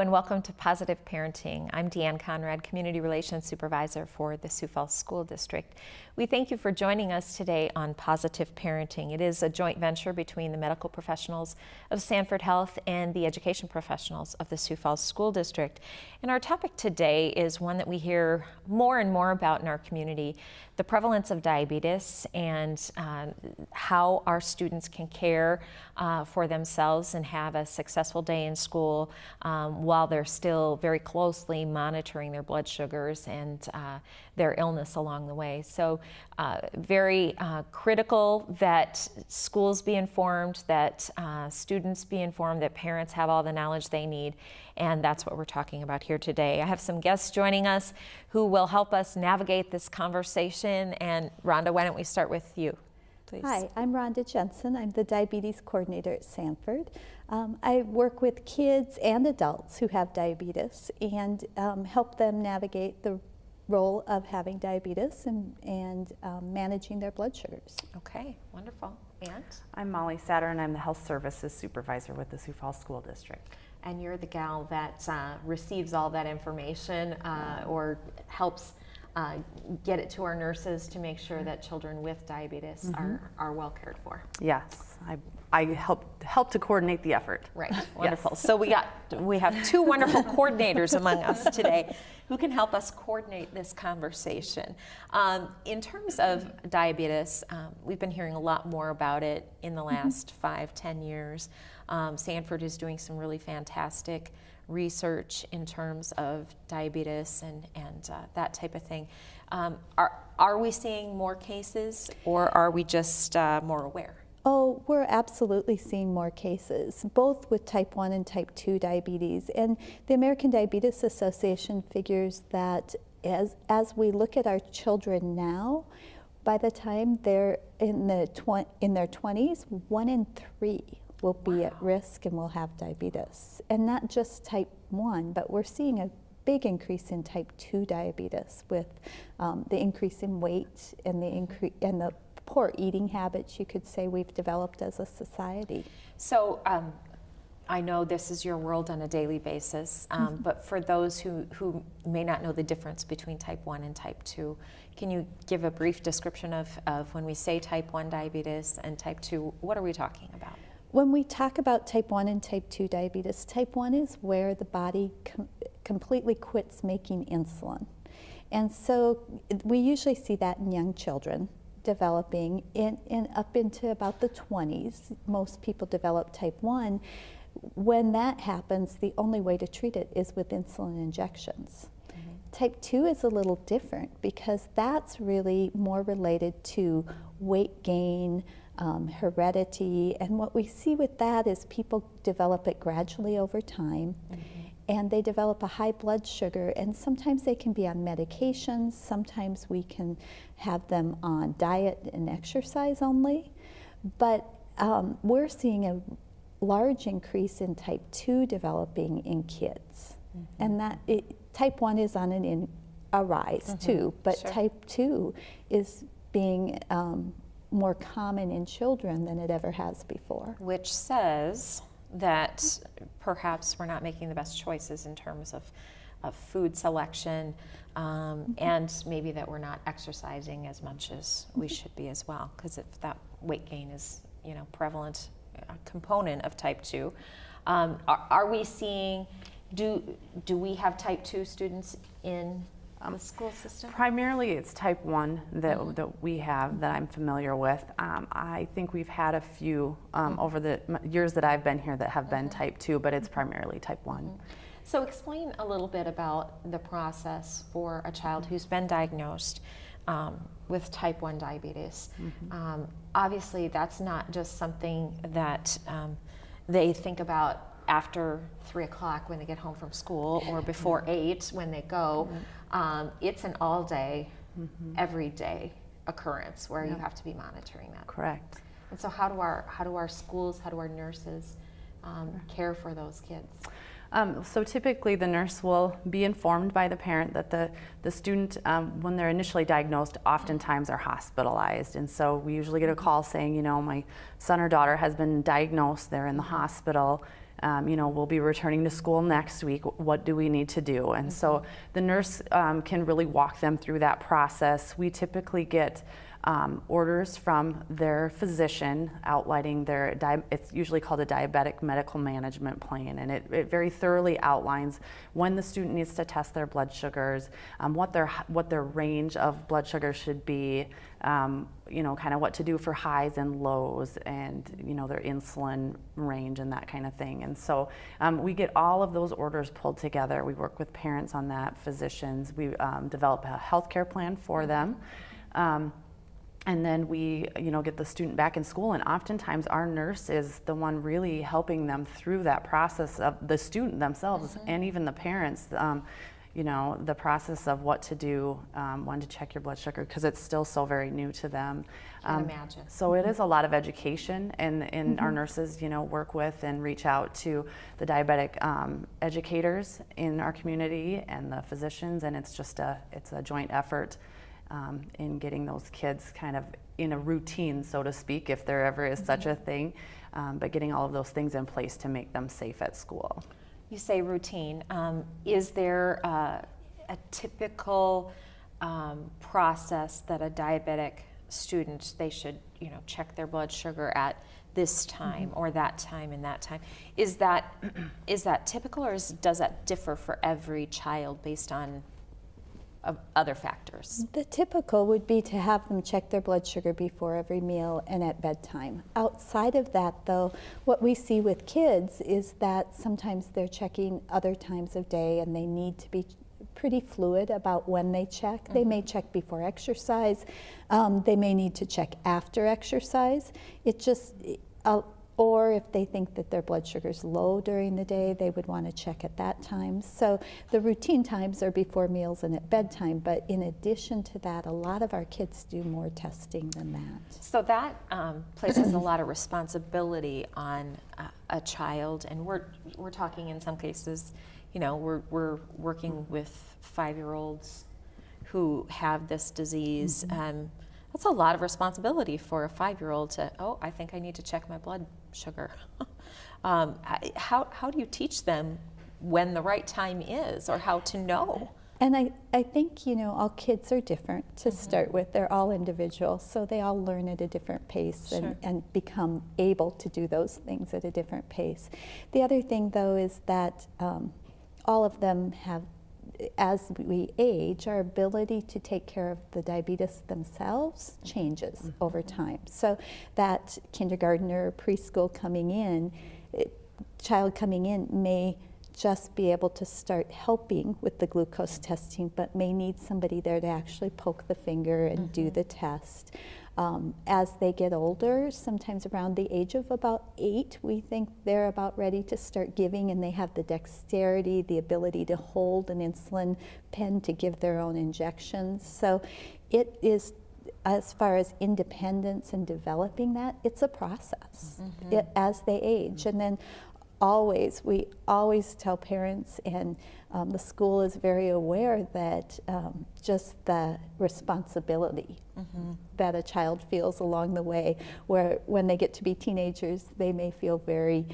and welcome to Positive Parenting. I'm Deanne Conrad, Community Relations Supervisor for the Sioux Falls School District. We thank you for joining us today on Positive Parenting. It is a joint venture between the medical professionals of Sanford Health and the education professionals of the Sioux Falls School District. And our topic today is one that we hear more and more about in our community, the prevalence of diabetes and how our students can care for themselves and have a successful day in school while they're still very closely monitoring their blood sugars and their illness along the way. So very critical that schools be informed, that students be informed, that parents have all the knowledge they need, and that's what we're talking about here today. I have some guests joining us who will help us navigate this conversation, and Rhonda, why don't we start with you, please? Hi, I'm Rhonda Jensen. I'm the diabetes coordinator at Sanford. I work with kids and adults who have diabetes and help them navigate the role of having diabetes and managing their blood sugars. Okay, wonderful. And? I'm Molly Saturn. I'm the Health Services Supervisor with the Sioux Falls School District. And you're the gal that receives all that information or helps get it to our nurses to make sure that children with diabetes are well cared for. Yes, I help to coordinate the effort. Right, wonderful. Yes. So we have two wonderful coordinators among us today who can help us coordinate this conversation. In terms of diabetes, we've been hearing a lot more about it in the last 5-10 years. Sanford is doing some really fantastic research in terms of diabetes and that type of thing. Are we seeing more cases, or are we just more aware? Oh, we're absolutely seeing more cases, both with type 1 and type 2 diabetes. And the American Diabetes Association figures that as we look at our children now, by the time they're in their 20s, 1 in 3 will be at risk and will have diabetes. And not just type 1, but we're seeing a big increase in type 2 diabetes with the increase in weight and the poor eating habits, you could say, we've developed as a society. So I know this is your world on a daily basis, but for those who may not know the difference between type 1 and type 2, can you give a brief description of when we say type 1 diabetes and type 2, what are we talking about? When we talk about type 1 and type 2 diabetes, type 1 is where the body completely quits making insulin. And so we usually see that in young children developing in up into about the 20s. Most people develop type 1. When that happens, the only way to treat it is with insulin injections. Type 2 is a little different because that's really more related to weight gain, heredity, and what we see with that is people develop it gradually over time. And they develop a high blood sugar, and sometimes they can be on medications, sometimes we can have them on diet and exercise only, but we're seeing a large increase in type 2 developing in kids. And that type 1 is on a rise too, but type 2 is being more common in children than it ever has before. Which says that perhaps we're not making the best choices in terms of food selection, and maybe that we're not exercising as much as we should be as well, because if that weight gain is, prevalent component of type 2. Are we seeing, do we have type 2 students in the school system? Primarily it's type 1 that we have, that I'm familiar with. I think we've had a few over the years that I've been here that have been type 2, but it's primarily type 1. So explain a little bit about the process for a child who's been diagnosed with type 1 diabetes. Obviously that's not just something that they think about after 3 o'clock when they get home from school, or before 8 when they go. It's an all-day, everyday occurrence where you have to be monitoring that. Correct. And so how do our schools, how do our nurses care for those kids? So typically the nurse will be informed by the parent that the student, when they're initially diagnosed, oftentimes are hospitalized. And so we usually get a call saying, my son or daughter has been diagnosed, they're in the hospital. we'll be returning to school next week. What do we need to do? And so the nurse can really walk them through that process. We typically get orders from their physician outlining it's usually called a diabetic medical management plan, and it very thoroughly outlines when the student needs to test their blood sugars, what their range of blood sugar should be, kind of what to do for highs and lows, and their insulin range and that kind of thing. And so we get all of those orders pulled together. We work with parents on that, physicians. We develop a healthcare plan for them. And then we, get the student back in school, and oftentimes our nurse is the one really helping them through that process of the student themselves and even the parents, the process of what to do, when to check your blood sugar, because it's still so very new to them. Can't imagine. So it is a lot of education, and our nurses, work with and reach out to the diabetic educators in our community and the physicians, and it's a joint effort. In getting those kids kind of in a routine, so to speak, if there ever is such a thing, but getting all of those things in place to make them safe at school. You say routine. Is there a typical process that a diabetic student, they should check their blood sugar at this time or that time and that time? Is that typical, or does that differ for every child based on other factors? The typical would be to have them check their blood sugar before every meal and at bedtime. Outside of that, though, what we see with kids is that sometimes they're checking other times of day, and they need to be pretty fluid about when they check. They may check before exercise. They may need to check after exercise. Or if they think that their blood sugar is low during the day, they would want to check at that time. So the routine times are before meals and at bedtime, but in addition to that, a lot of our kids do more testing than that. So that places a lot of responsibility on a child, and we're talking in some cases, we're working with 5-year-olds who have this disease. That's a lot of responsibility for a 5-year-old to, I think I need to check my blood sugar. How do you teach them when the right time is, or how to know? And I think, all kids are different to start with. They're all individual, so they all learn at a different pace and become able to do those things at a different pace. The other thing, though, is that all of them have, as we age, our ability to take care of the diabetes themselves changes over time. So that kindergartner, preschool child coming in may just be able to start helping with the glucose testing, but may need somebody there to actually poke the finger and do the test. As they get older, sometimes around the age of about 8, we think they're about ready to start giving, and they have the dexterity, the ability to hold an insulin pen to give their own injections. So it is, as far as independence and developing that, it's a process as they age. And then we always tell parents, and the school is very aware that just the responsibility that a child feels along the way, where when they get to be teenagers, they may feel very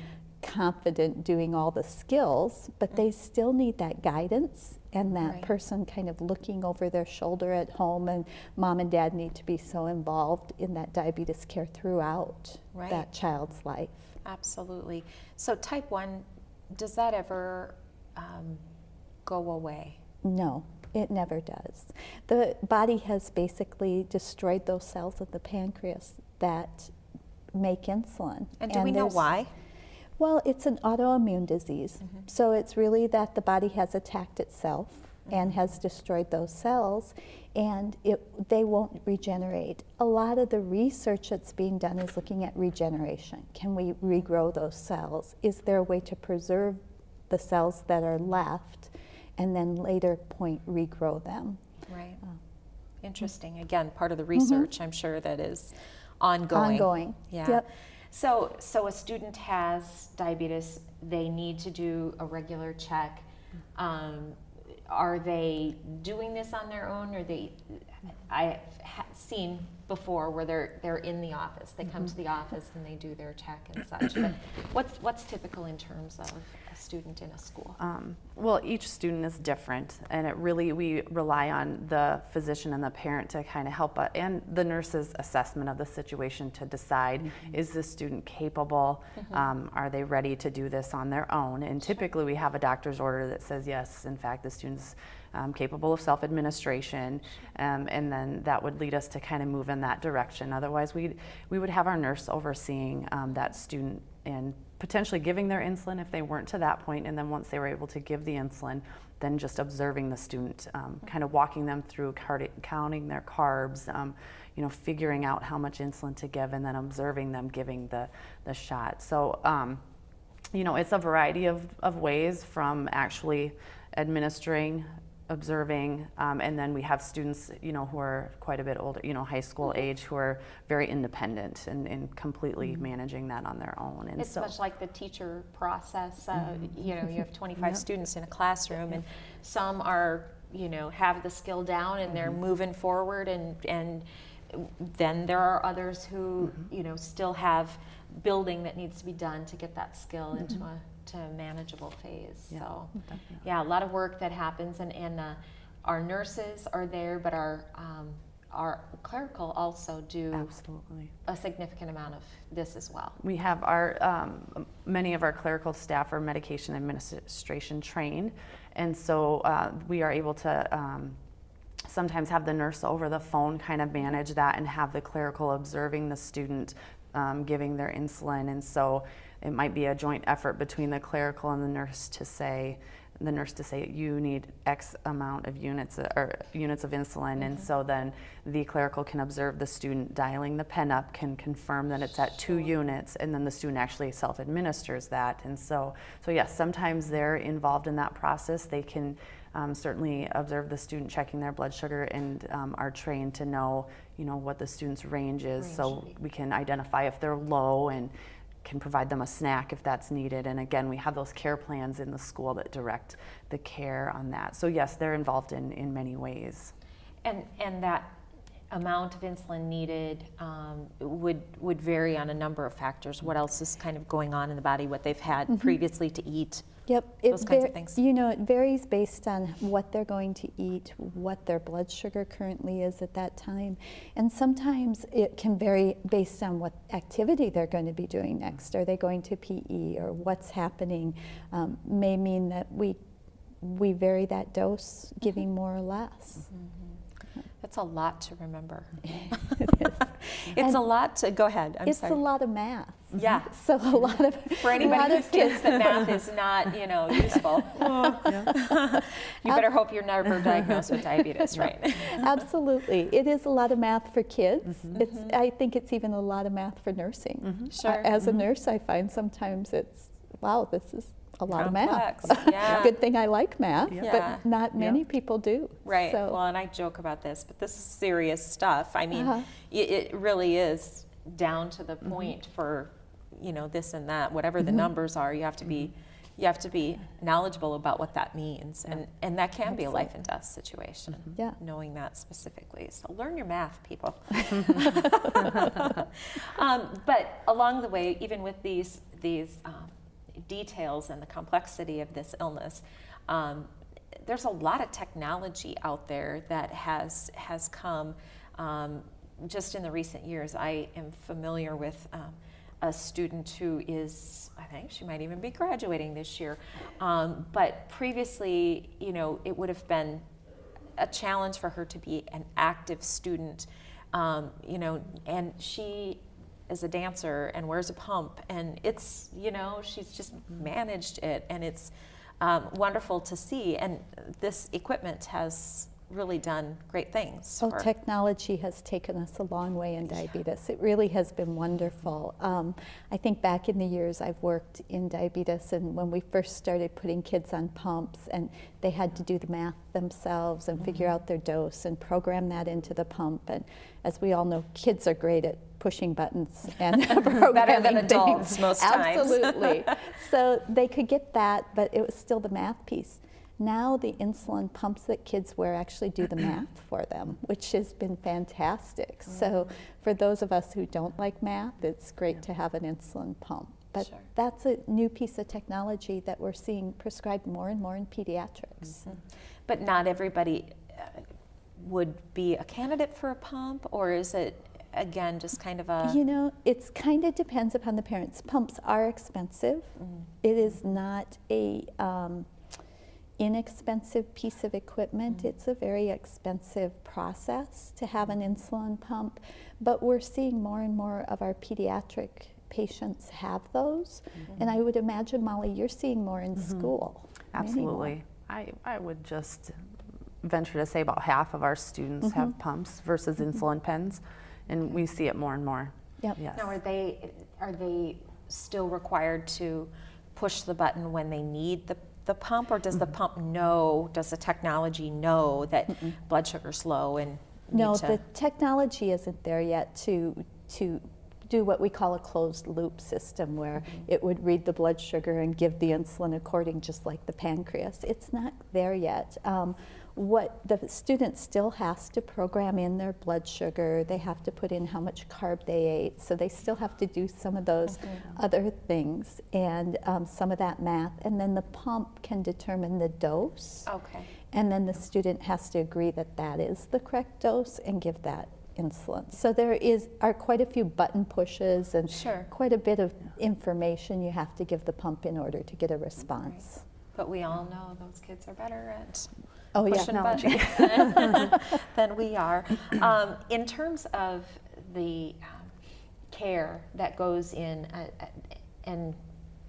confident doing all the skills, but they still need that guidance and that person kind of looking over their shoulder at home, and mom and dad need to be so involved in that diabetes care throughout that child's life. Absolutely. So type 1, does that ever go away? No, it never does. The body has basically destroyed those cells of the pancreas that make insulin. And do we know why? Well, it's an autoimmune disease. So it's really that the body has attacked itself and has destroyed those cells, and they won't regenerate. A lot of the research that's being done is looking at regeneration. Can we regrow those cells? Is there a way to preserve the cells that are left and then later point regrow them? Right. Interesting. Again, part of the research, I'm sure, that is ongoing. Ongoing. Yeah. Yep. So a student has diabetes, they need to do a regular check. Are they doing this on their own, or I've seen before where they're in the office. They come to the office and they do their check and such. But what's typical in terms of a student in a school? Well, each student is different, and we rely on the physician and the parent to kind of help, and the nurse's assessment of the situation to decide, is this student capable? Are they ready to do this on their own? And typically we have a doctor's order that says, yes, in fact, the student's capable of self-administration, and then that would lead us to kind of move in that direction. Otherwise, we would have our nurse overseeing that student and potentially giving their insulin if they weren't to that point, and then once they were able to give the insulin, then just observing the student, kind of walking them through counting their carbs, figuring out how much insulin to give, and then observing them giving the shot. So, it's a variety of ways, from actually administering, observing, and then we have students, who are quite a bit older, high school age, who are very independent and completely managing that on their own. And it's much like the teacher process. You have 25 students in a classroom, and some are, have the skill down and they're moving forward, and then there are others who, still have building that needs to be done to get that skill into a manageable phase. Yeah, so definitely. yeah, a lot of work that happens, and our nurses are there, but our clerical also do Absolutely. a significant amount of this as well. We have our many of our clerical staff are medication administration trained, and so we are able to sometimes have the nurse over the phone kind of manage that, and have the clerical observing the student giving their insulin. And so it might be a joint effort between the clerical and the nurse to say, you need X amount of units of insulin. And so then the clerical can observe the student dialing the pen up, can confirm that it's at 2 units, and then the student actually self-administers that. And so yes, sometimes they're involved in that process. They can certainly observe the student checking their blood sugar, and are trained to know, what the student's range is, so we can identify if they're low and can provide them a snack if that's needed. And again, we have those care plans in the school that direct the care on that. So yes, they're involved in many ways. And that amount of insulin needed would vary on a number of factors. What else is kind of going on in the body, what they've had previously to eat. Yep, those kinds of things. It varies based on what they're going to eat, what their blood sugar currently is at that time, and sometimes it can vary based on what activity they're going to be doing next. Are they going to PE, or what's happening? May mean that we vary that dose, giving more or less. That's a lot to remember. It is. It's a lot to, go ahead, I'm sorry. It's a lot of math. Yeah. So a lot of, for anybody who thinks that math is not, useful, you better hope you're never diagnosed with diabetes, right? Absolutely. It is a lot of math for kids. I think it's even a lot of math for nursing. Sure. As a nurse, I find sometimes it's, wow, this is a lot complex. of math. Yeah. Good thing I like math, Yeah. but not many people do. Right. So, Well, and I joke about this, but this is serious stuff. I mean, it really is down to the point for, this and that, whatever the numbers are. You have to be knowledgeable about what that means, and that can be a life and death situation. Yeah. Knowing that specifically. So learn your math, people. But along the way, even with these details and the complexity of this illness, there's a lot of technology out there that has come just in the recent years. I am familiar with a student who is, I think she might even be graduating this year, but previously, it would have been a challenge for her to be an active student, and she is a dancer and wears a pump, and it's, she's just managed it, and it's wonderful to see. And this equipment has really done great things. Well, technology has taken us a long way in diabetes. It really has been wonderful. I think back in the years I've worked in diabetes, and when we first started putting kids on pumps, and they had to do the math themselves and figure out their dose and program that into the pump. And as we all know, kids are great at pushing buttons and programming better than adults things. most times. Absolutely. So they could get that, but it was still the math piece. Now the insulin pumps that kids wear actually do the math for them, which has been fantastic. So for those of us who don't like math, it's great to have an insulin pump. But Sure. that's a new piece of technology that we're seeing prescribed more and more in pediatrics. But not everybody would be a candidate for a pump, or is it, again, just kind of a... You know, it's kind of depends upon the parents. Pumps are expensive. It is not a inexpensive piece of equipment. It's a very expensive process to have an insulin pump, but we're seeing more and more of our pediatric patients have those. And I would imagine, Molly, you're seeing more in school. Absolutely. I would just venture to say about half of our students have pumps versus insulin pens, and we see it more and more. Yep. Yes. Now, are they still required to push the button when they need the pump, or does the pump know, does the technology know that blood sugar's low and No, need to... the technology isn't there yet to do what we call a closed loop system, where it would read the blood sugar and give the insulin according, just like the pancreas. It's not there yet. What the student still has to program in their blood sugar, they have to put in how much carb they ate, so they still have to do some of those other things and some of that math, and then the pump can determine the dose. Okay. And then the student has to agree that that is the correct dose and give that insulin. So there are quite a few button pushes and Sure. quite a bit of information you have to give the pump in order to get a response. But we all know those kids are better at Oh yeah, pushing buttons than we are. In terms of the care that goes in, and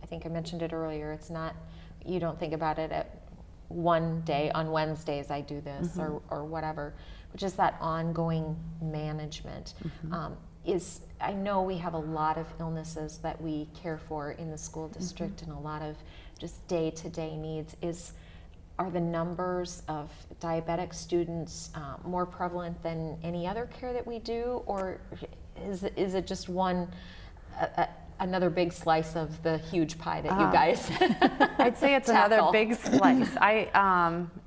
I think I mentioned it earlier, it's not, you don't think about it at one day, on Wednesdays I do this or whatever, which is that ongoing management. I know we have a lot of illnesses that we care for in the school district and a lot of just day-to-day needs. Are the numbers of diabetic students more prevalent than any other care that we do, or is it just another big slice of the huge pie that you guys I'd say it's tackle? another big slice.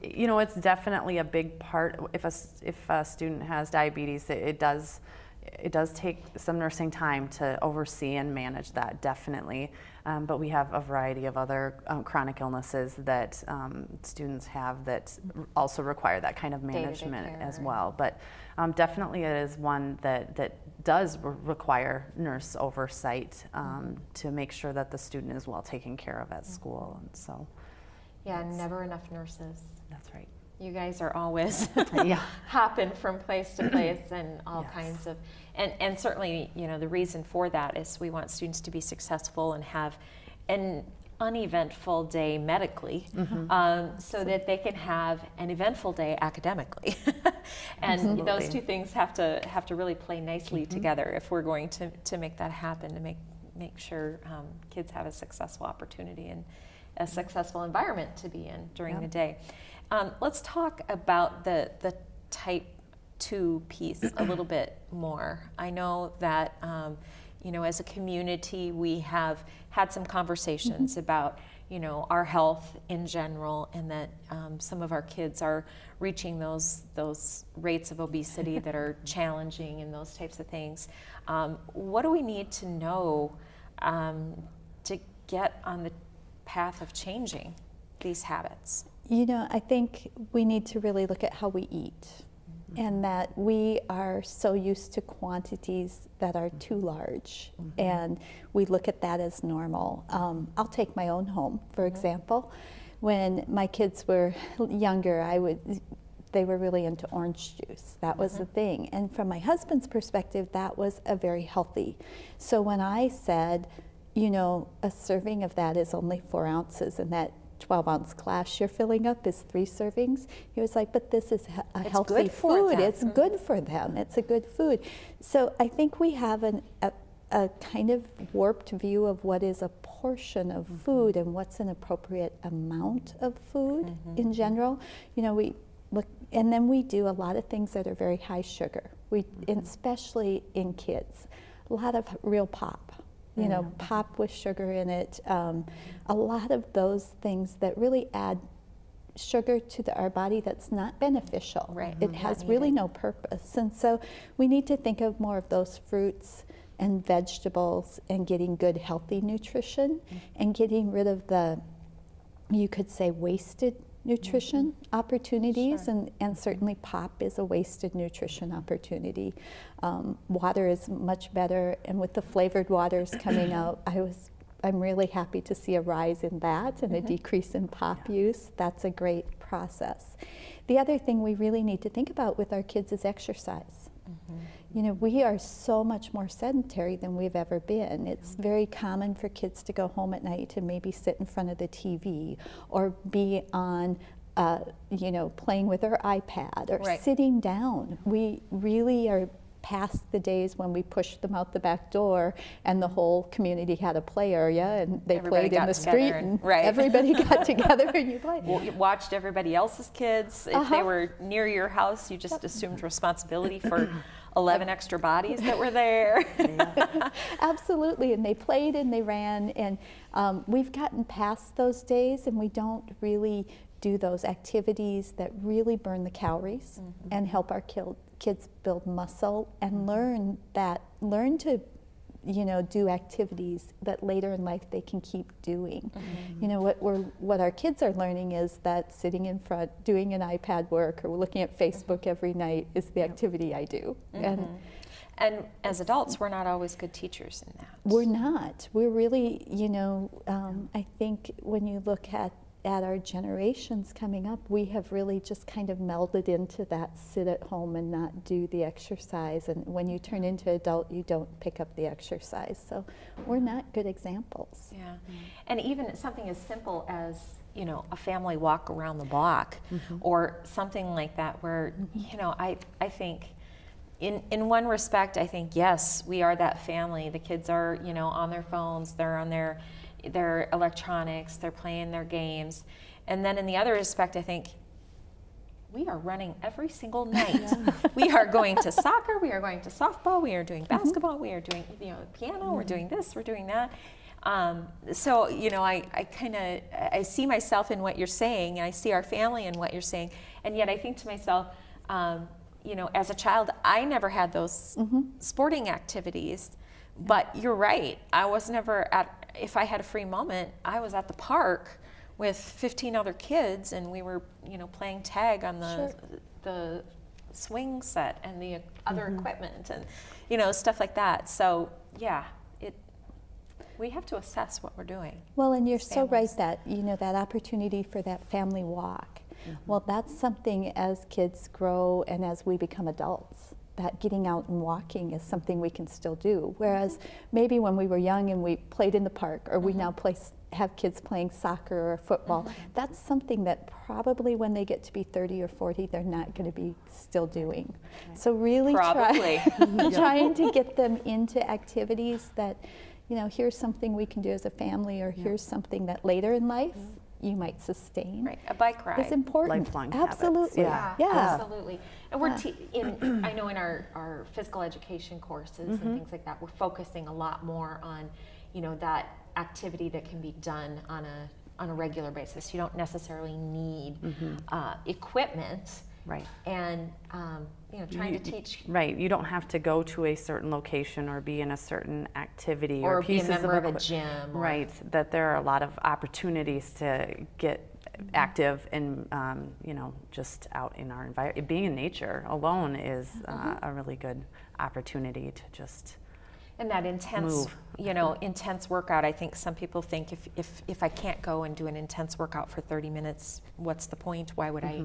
You know, it's definitely a big part. If a student has diabetes, it does take some nursing time to oversee and manage that, definitely. But we have a variety of other chronic illnesses that students have that also require that kind of management care, as right. well. But definitely it is one that does require nurse oversight to make sure that the student is well taken care of at school. And so, Yeah, never enough nurses. that's right. You guys are always Yeah. hopping from place to place and all Yes. kinds of, and certainly, you know, the reason for that is we want students to be successful and have an uneventful day medically, so that they can have an eventful day academically. And Absolutely. those two things have to really play nicely together if we're going to make that happen, to make sure kids have a successful opportunity and a successful environment to be in during the day. Let's talk about the type 2 piece a little bit more. I know that you know, as a community, we have had some conversations about, you know, our health in general, and that some of our kids are reaching those rates of obesity that are challenging and those types of things. What do we need to know to get on the path of changing these habits? You know, I think we need to really look at how we eat, and that we are so used to quantities that are too large, and we look at that as normal. I'll take my own home, for example. When my kids were younger, they were really into orange juice. That was the thing. And from my husband's perspective, that was a very healthy. So when I said, you know, a serving of that is only 4 ounces, and that 12-ounce glass you're filling up is 3 servings. He was like, but this is a healthy good for food. them. It's good for them. It's a good food. So I think we have a kind of warped view of what is a portion of food and what's an appropriate amount of food in general. You know, we look, and then we do a lot of things that are very high sugar. Especially in kids, a lot of real pop. You know, pop with sugar in it, a lot of those things that really add sugar to our body that's not beneficial. Right. It has really no purpose. And so we need to think of more of those fruits and vegetables and getting good healthy nutrition and getting rid of the, you could say, wasted nutrition opportunities, and certainly pop is a wasted nutrition opportunity. Water is much better, and with the flavored waters coming out, I'm really happy to see a rise in that and a decrease in pop use. That's a great process. The other thing we really need to think about with our kids is exercise. You know, we are so much more sedentary than we've ever been. It's very common for kids to go home at night and maybe sit in front of the TV or be on, you know, playing with their iPad or sitting down. We really are past the days when we pushed them out the back door and the whole community had a play area and they played in the street and everybody got together and you played. Well, you watched everybody else's kids. If they were near your house, you just assumed responsibility for 11 extra bodies that were there. Absolutely, and they played and they ran, and we've gotten past those days, and we don't really do those activities that really burn the calories and help our kids build muscle and learn to, you know, do activities that later in life they can keep doing. You know, what our kids are learning is that sitting in front, doing an iPad work or looking at Facebook every night is the activity I do. And as adults, we're not always good teachers in that. We're not. We're really, you know, I think when you look at our generations coming up, we have really just kind of melded into that sit at home and not do the exercise. And when you turn into adult, you don't pick up the exercise. So we're not good examples. Yeah. And even something as simple as, you know, a family walk around the block or something like that where, you know, I think in one respect, I think, yes, we are that family. The kids are, you know, on their phones, they're on their electronics, they're playing their games. And then in the other respect, I think we are running every single night. We are going to soccer, we are going to softball, we are doing basketball, we are doing, you know, piano, we're doing this, we're doing that. So, you know, I see myself in what you're saying, and I see our family in what you're saying, and yet I think to myself, you know, as a child, I never had those sporting activities. But you're right. I was never if I had a free moment, I was at the park with 15 other kids, and we were, you know, playing tag on the swing set and the other equipment, and, you know, stuff like that. So yeah, we have to assess what we're doing. Well, and you're so right that, you know, that opportunity for that family walk. Well, that's something as kids grow and as we become adults, that getting out and walking is something we can still do. Whereas maybe when we were young and we played in the park, or we now have kids playing soccer or football, that's something that probably when they get to be 30 or 40, they're not going to be still doing. So really trying to get them into activities that, you know, here's something we can do as a family, or here's something that later in life you might sustain. Right, a bike ride. It's important. Lifelong Absolutely. habits. Absolutely. And we're I know in our physical education courses and things like that, we're focusing a lot more on, you know, that activity that can be done on a regular basis. You don't necessarily need equipment. Right. And you know, trying to teach. Right. You don't have to go to a certain location or be in a certain activity or pieces be a member of a gym. Right. That there are a lot of opportunities to get active and, you know, just out in our environment. Being in nature alone is a really good opportunity to just and that intense move. You know, intense workout. I think some people think if I can't go and do an intense workout for 30 minutes, what's the point? Why would I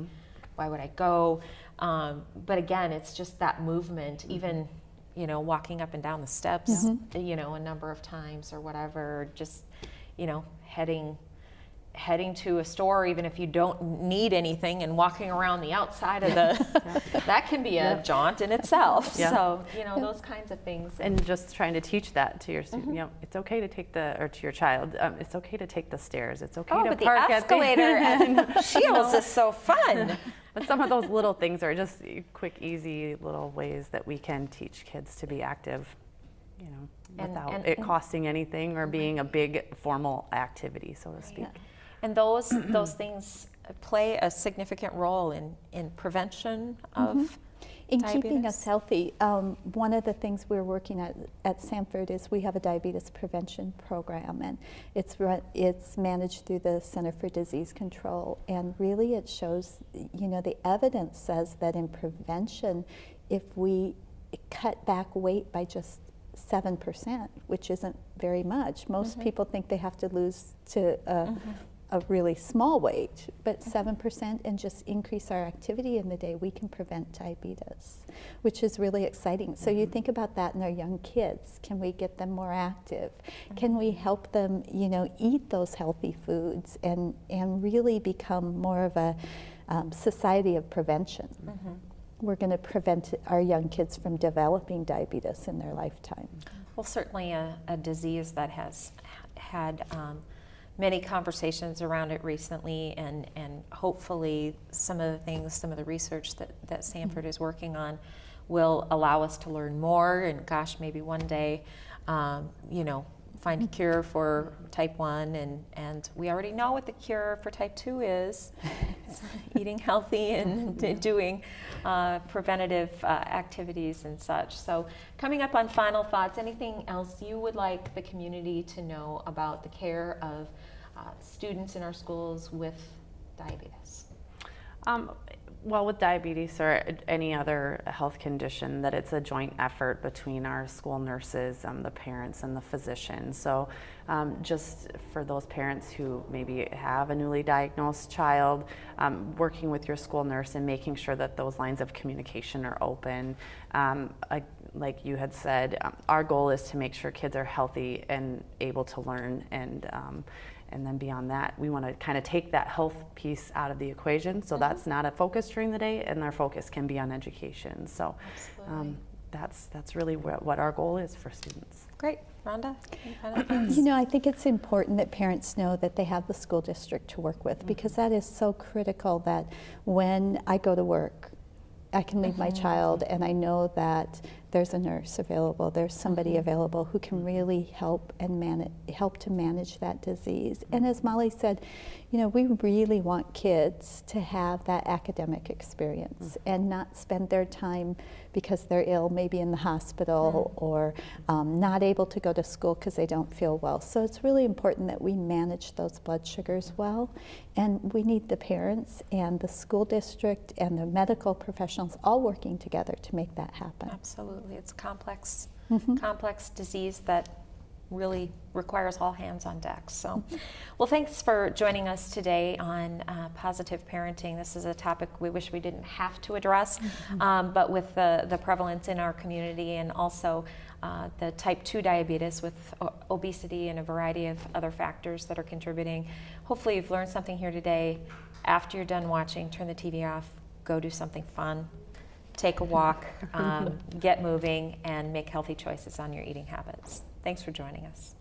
go? But again, it's just that movement, even, you know, walking up and down the steps, you know, a number of times or whatever, just, you know, heading to a store, even if you don't need anything, and walking around the outside of the, that can be a jaunt in itself. So, you know, those kinds of things. And just trying to teach that to your student, you know, it's okay to take to your child, it's okay to take the stairs. It's okay to but park the escalator at Shields is so fun. But some of those little things are just quick, easy little ways that we can teach kids to be active, you know, without it costing anything or being a big formal activity, so to speak. And those things play a significant role in prevention of In diabetes? keeping us healthy, one of the things we're working at Sanford is we have a diabetes prevention program, and it's managed through the Center for Disease Control, and really it shows, the evidence says that in prevention, if we cut back weight by just 7%, which isn't very much. Most people think they have to lose to a really small weight, but 7% and just increase our activity in the day, we can prevent diabetes, which is really exciting. So you think about that in our young kids. Can we get them more active? Can we help them, eat those healthy foods and really become more of a society of prevention? We're going to prevent our young kids from developing diabetes in their lifetime. Well, certainly a disease that has had many conversations around it recently, and hopefully some of the research that Sanford is working on will allow us to learn more, and gosh, maybe one day, find a cure for type 1, and we already know what the cure for type 2 is. It's eating healthy and doing preventative activities and such. So coming up on Final Thoughts, anything else you would like the community to know about the care of students in our schools with diabetes? Well, with diabetes or any other health condition, that it's a joint effort between our school nurses, the parents, and the physicians. So just for those parents who maybe have a newly diagnosed child, working with your school nurse and making sure that those lines of communication are open. Like you had said, our goal is to make sure kids are healthy and able to learn, and then beyond that, we want to kind of take that health piece out of the equation. So that's not a focus during the day, and our focus can be on education. So that's really what our goal is for students. Great. Rhonda, any final thoughts? I think it's important that parents know that they have the school district to work with, because that is so critical, that when I go to work, I can leave my child and I know that there's a nurse available, there's somebody available who can really help to manage that disease. And as Molly said, we really want kids to have that academic experience and not spend their time because they're ill, maybe in the hospital, or not able to go to school because they don't feel well. So it's really important that we manage those blood sugars well, and we need the parents and the school district and the medical professionals all working together to make that happen. Absolutely. It's a complex disease that really requires all hands on deck. So, well, thanks for joining us today on positive parenting. This is a topic we wish we didn't have to address, but with the prevalence in our community, and also the type 2 diabetes with obesity and a variety of other factors that are contributing. Hopefully you've learned something here today. After you're done watching, turn the TV off, go do something fun, take a walk, get moving, and make healthy choices on your eating habits. Thanks for joining us.